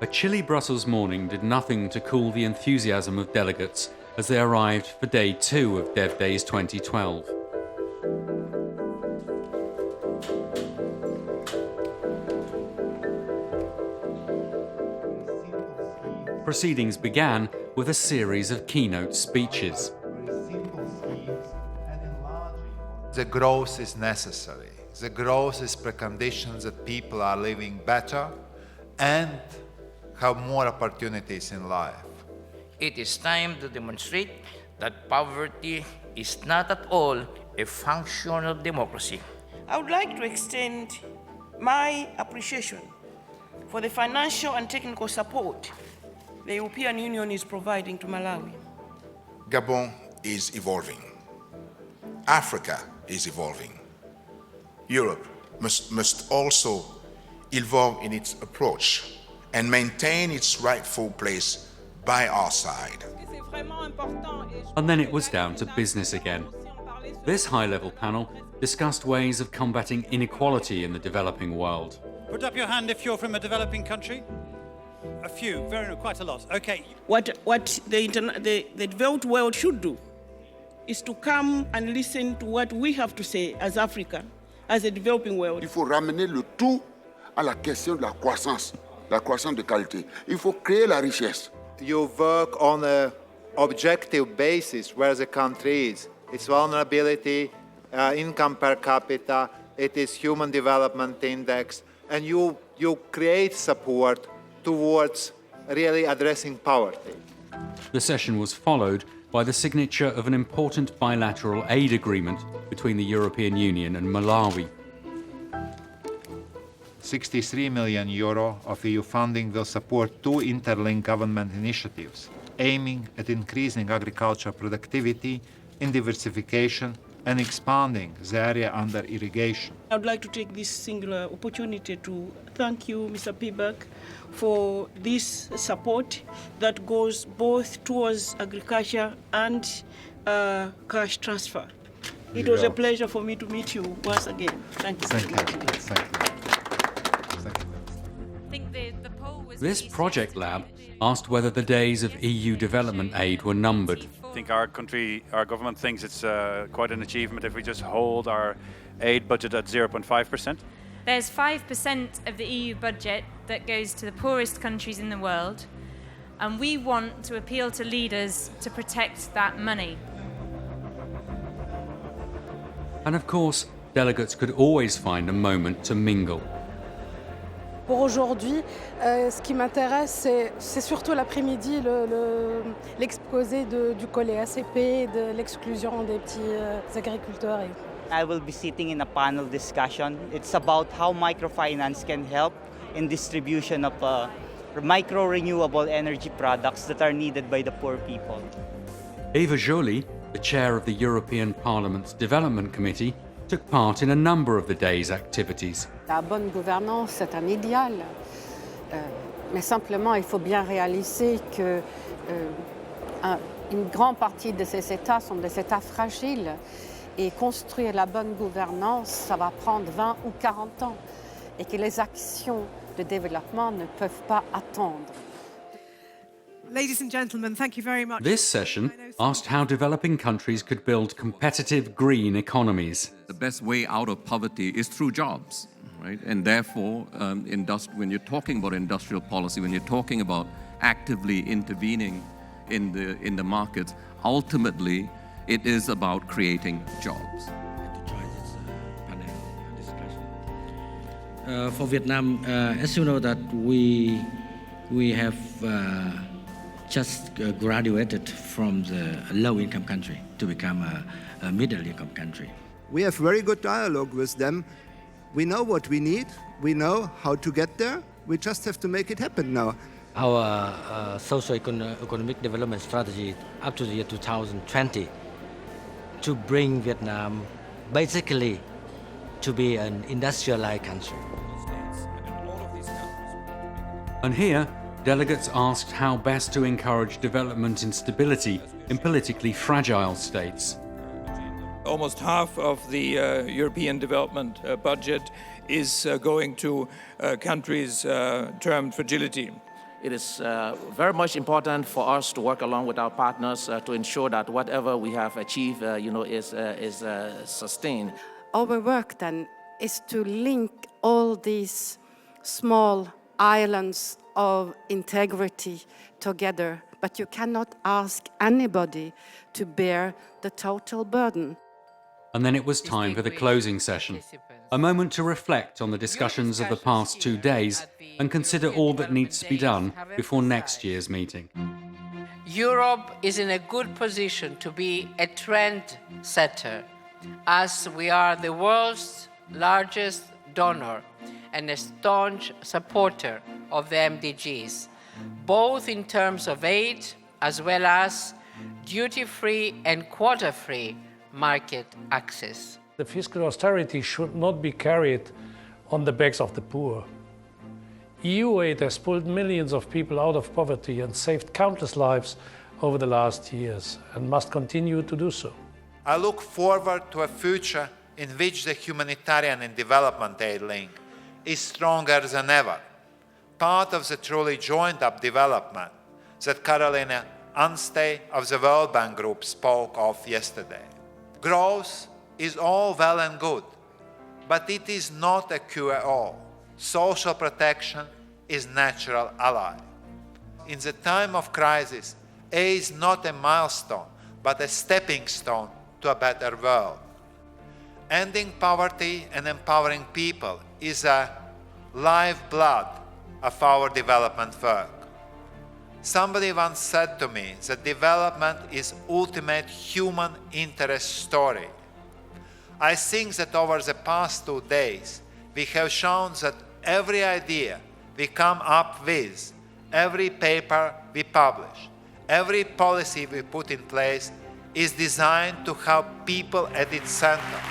A chilly Brussels morning did nothing to cool the enthusiasm of delegates as they arrived for Day 2 of Dev Days 2012. Proceedings began with a series of keynote speeches. The growth is necessary. The growth is preconditions that people are living better and have more opportunities in life. It is time to demonstrate that poverty is not at all a function of democracy. I would like to extend my appreciation for the financial and technical support the European Union is providing to Malawi. Gabon is evolving. Africa is evolving. Europe must also evolve in its approach and maintain its rightful place by our side. And then it was down to business again. This high-level panel discussed ways of combating inequality in the developing world. Put up your hand if you're from a developing country. A few, quite a lot. Okay. What the developed world should do is to come and listen to what we have to say as Africa, as a developing world. Il faut ramener le tout à la question de la croissance de qualité. Il faut créer la richesse. You work on an objective basis where the country is. Its vulnerability, income per capita, it is human development index, and you create support towards really addressing poverty. The session was followed by the signature of an important bilateral aid agreement between the European Union and Malawi. €63 million of EU funding will support two interlinked government initiatives aiming at increasing agricultural productivity in diversification and expanding the area under irrigation. I would like to take this singular opportunity to thank you, Mr. Pibak, for this support that goes both towards agriculture and cash transfer. It was a pleasure for me to meet you once again. Thank you. This project lab asked whether the days of EU development aid were numbered. I think our government thinks it's quite an achievement if we just hold our aid budget at 0.5%. There's 5% of the EU budget that goes to the poorest countries in the world, and we want to appeal to leaders to protect that money. And of course, delegates could always find a moment to mingle. Pour aujourd'hui, ce qui m'intéresse, c'est surtout l'après-midi, l'exposé du collet ACP, de l'exclusion des petits agriculteurs. I will be sitting in a panel discussion. It's about how microfinance can help in distribution of micro-renewable energy products that are needed by the poor people. Eva Joly, the chair of the European Parliament's Development Committee, took part in a number of the day's activities. La bonne gouvernance, c'est un idéal, mais simplement il faut bien réaliser que une grande partie de ces États sont des États fragiles et construire la bonne gouvernance, ça va prendre 20 ou 40 ans et que les actions de développement ne peuvent pas attendre. Ladies and gentlemen, thank you very much. This session asked how developing countries could build competitive green economies. The best way out of poverty is through jobs, right? And therefore, when you're talking about industrial policy, when you're talking about actively intervening in the markets, ultimately it is about creating jobs. For Vietnam, as you know that we have just graduated from the low-income country to become a middle-income country. We have very good dialogue with them. We know what we need. We know how to get there. We just have to make it happen now. Our socio-economic development strategy up to the year 2020 to bring Vietnam basically to be an industrialized country. And here, delegates asked how best to encourage development and stability in politically fragile states. Almost half of the European development budget is going to countries termed fragility. it is very much important for us to work along with our partners to ensure that whatever we have achieved, is sustained. Our work then is to link all these small islands of integrity together, but you cannot ask anybody to bear the total burden. And then it was time for the closing session, a moment to reflect on the discussions of the past 2 days and consider all that needs to be done before next year's meeting. Europe is in a good position to be a trend setter, as we are the world's largest donor and a staunch supporter of the MDGs, both in terms of aid as well as duty-free and quota-free market access. The fiscal austerity should not be carried on the backs of the poor. EU aid has pulled millions of people out of poverty and saved countless lives over the last years and must continue to do so. I look forward to a future in which the humanitarian and development aid link is stronger than ever, part of the truly joined-up development that Carolina Anstey of the World Bank Group spoke of yesterday. Growth is all well and good, but it is not a cure-all. Social protection is natural ally. In the time of crisis, aid is not a milestone, but a stepping stone to a better world. Ending poverty and empowering people is a lifeblood of our development work. Somebody once said to me that development is ultimate human interest story. I think that over the past 2 days, we have shown that every idea we come up with, every paper we publish, every policy we put in place is designed to have people at its center.